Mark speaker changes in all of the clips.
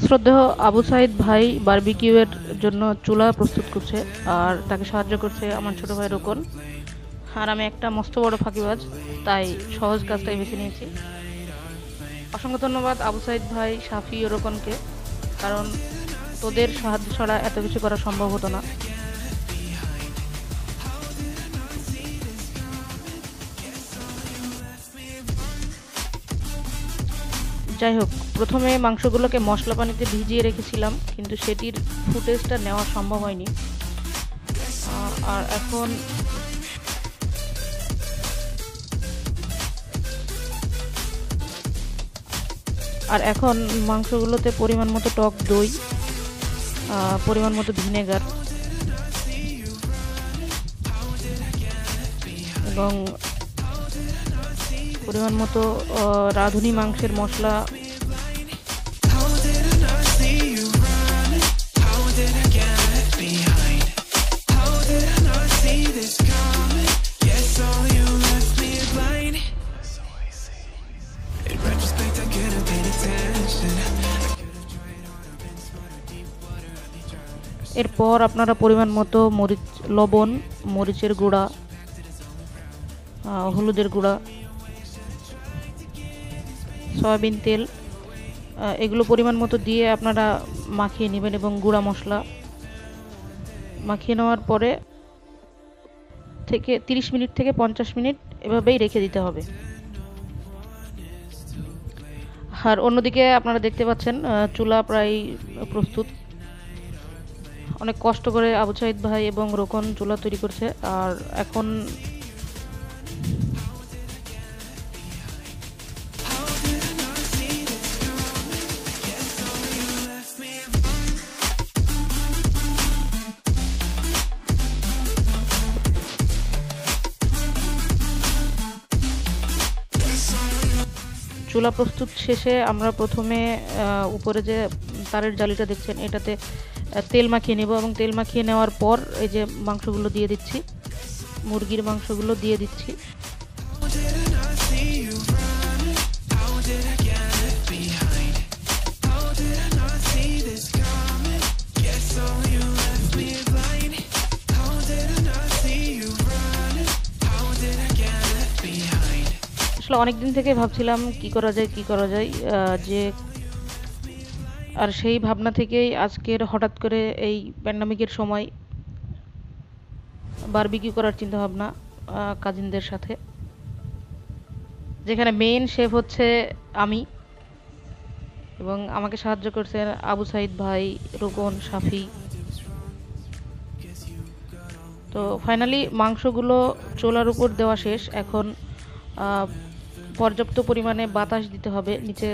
Speaker 1: শ্রদ্ধেয় আবু সাইদ ভাই বারবিকিউ এর জন্য চুলা প্রস্তুত করছে, আর তাকে সাহায্য করছে আমার ছোট ভাই রোকন। আর আমি একটা মস্ত বড় ফাঁকিবাজ, তাই সহজ কাজটাই বেছে নিয়েছি। অসংখ্য ধন্যবাদ আবু সাইদ ভাই, শাফি ও রোকনকে, কারণ তোদের সাহায্য ছাড়া এত কিছু করা সম্ভব হতো না। যাই হোক, প্রথমে মাংসগুলোকে মশলা পানিতে ভিজিয়ে রেখেছিলাম, কিন্তু সেটির ফুটেজটা নেওয়া সম্ভব হয়নি। আর এখন মাংসগুলোতে পরিমাণ মতো টক দই, পরিমাণ মতো ভিনেগার এবং পরিমাণ মতো রাঁধুনি মাংসের মশলা, এরপর আপনারা পরিমাণ মতো লবণ, মরিচের গুঁড়া, হলুদের গুঁড়া, সয়াবিন তেল, এগুলো পরিমাণ মতো দিয়ে আপনারা মাখিয়ে নেবেন এবং গুঁড়া মশলা মাখিয়ে নেওয়ার পরে 30 মিনিট থেকে 50 মিনিট এভাবেই রেখে দিতে হবে। আর অন্যদিকে আপনারা দেখতে পাচ্ছেন চুলা প্রায় প্রস্তুত। অনেক কষ্ট করে আবু সাইদ ভাই এবং রোকন চুলা তৈরি করছে। আর এখন চুলা প্রস্তুত শেষে আমরা প্রথমে উপরে যে তারের জালিটা দেখছেন এটাতে তেল মাখিয়ে নেব, এবং তেল মাখিয়ে নেওয়ার পর এই যে মাংসগুলো দিয়ে দিচ্ছি, মুরগির মাংসগুলো দিয়ে দিচ্ছি। আসলে অনেকদিন থেকে ভাবছিলাম কি করা যায় যে, আর সেই ভাবনা থেকেই আজকের হঠাৎ করে এই প্যান্ডামিকের সময় বারবিকিউ করার চিন্তা ভাবনা কাজিনদের সাথে, যেখানে মেইন শেফ হচ্ছে আমি, এবং আমাকে সাহায্য করছেন আবু সাইদ ভাই, রোকন, শাফি। তো ফাইনালি মাংসগুলো চুলার উপর দেওয়া শেষ। এখন পর্যাপ্ত পরিমাণে বাতাস দিতে হবে। নিচে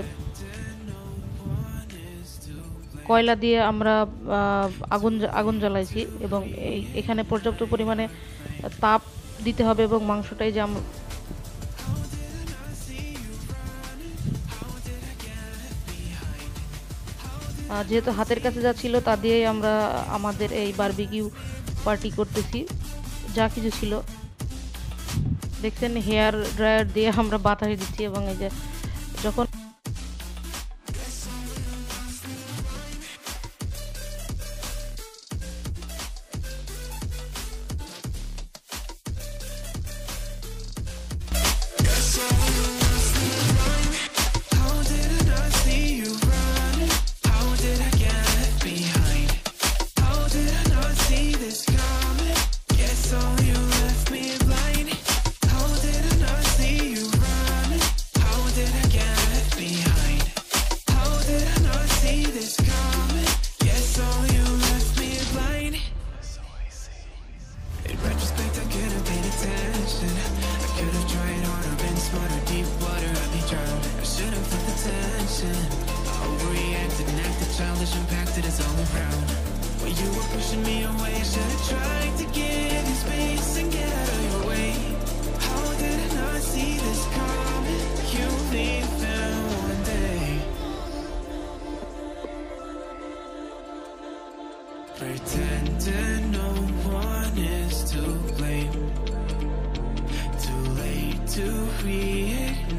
Speaker 1: কয়লা দিয়ে আমরা আগুন জ্বালাইছি, এবং এখানে পর্যাপ্ত পরিমাণে তাপ দিতে হবে, এবং মাংসটাই যে যেহেতু হাতের কাছে যা ছিল তা দিয়েই আমরা আমাদের এই বারবিকিউ পার্টি করতেছি। যা কিছু ছিল দেখছেন, হেয়ার ড্রায়ার দিয়ে আমরা বাতাস দিচ্ছি, এবং এই যে যখন
Speaker 2: pretending no one is to blame. Too late to reignite.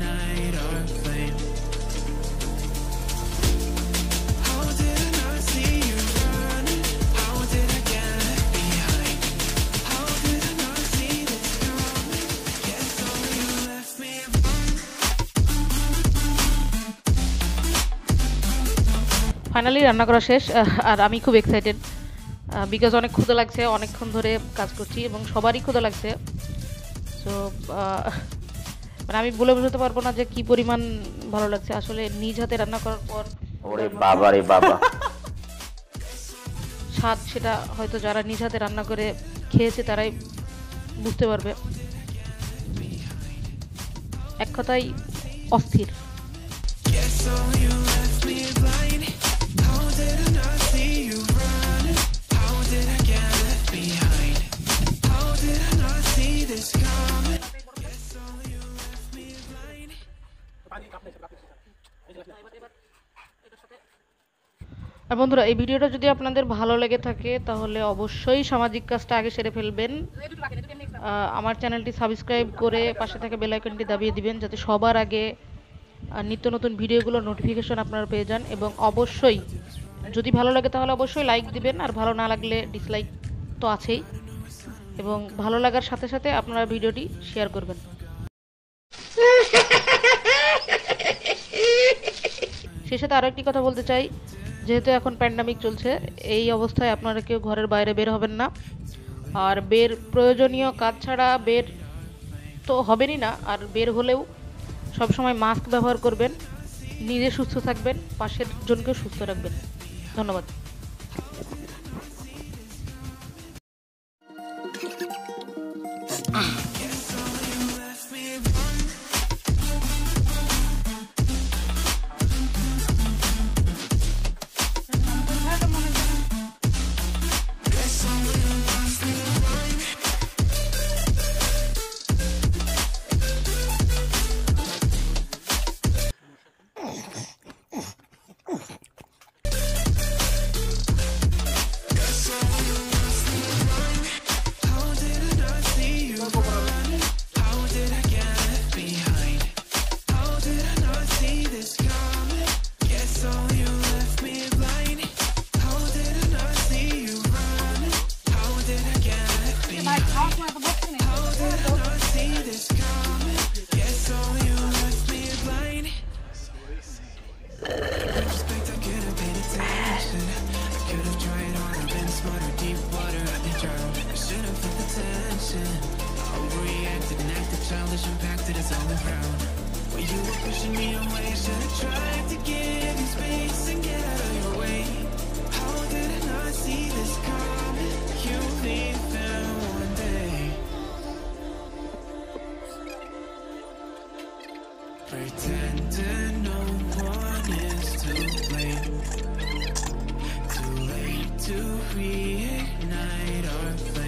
Speaker 1: Finally রান্না করা শেষ, আর আমি খুব এক্সাইটেড বিকজ অনেক ক্ষুধা লাগছে, অনেকক্ষণ ধরে কাজ করছি এবং সবারই ক্ষুধা লাগছে। সো মানে আমি বলে বোঝাতে পারবো না যে কি পরিমাণ ভালো লাগছে আসলে নিজ হাতে রান্না করার পর।
Speaker 3: ওরে বাবা রে বাবা,
Speaker 1: স্বাদ সেটা হয়তো যারা নিজ হাতে রান্না করে খেয়েছে তারাই বুঝতে পারবে। এক কথাই অস্থির।
Speaker 2: So you left me blind. How did I not see you running? How did I get left behind? How did I not see this coming? So you left me blind.
Speaker 1: আর বন্ধুরা, এই ভিডিওটা যদি আপনাদের ভালো লেগে থাকে তাহলে অবশ্যই সামাজিক কাজটা আগে সেরে ফেলবেন। আমার চ্যানেলটি সাবস্ক্রাইব করে পাশে থাকা বেল আইকনটি দাবিয়ে দিবেন যাতে সবার আগে নিত্য নতুন ভিডিওগুলোর নোটিফিকেশন আপনারা পেয়ে যান। এবং অবশ্যই যদি ভালো লাগে তাহলে অবশ্যই লাইক দিবেন, আর ভালো না লাগলে ডিসলাইক তো আছেই। এবং ভালো লাগার সাথে সাথে আপনারা ভিডিওটি শেয়ার করবেন। সেই সাথে আরও একটি কথা বলতে চাই, যেহেতু এখন প্যান্ডামিক চলছে, এই অবস্থায় আপনারা কেউ ঘরের বাইরে বের হবেন না। আর বের প্রয়োজনীয় কাজ ছাড়া বের তো হবেনই না, আর বের হলেও সবসময় মাস্ক ব্যবহার করবেন, নিজে সুস্থ থাকবেন, পাশের জনকেও সুস্থ রাখবেন। ধন্যবাদ।
Speaker 2: Overreacted and acted childish, impacted us all around. When you were pushing me away, should have tried to give you space and get out of your way. How did I not see this coming? You leave them one day. Pretending no one is to blame. Too late to reignite our flame.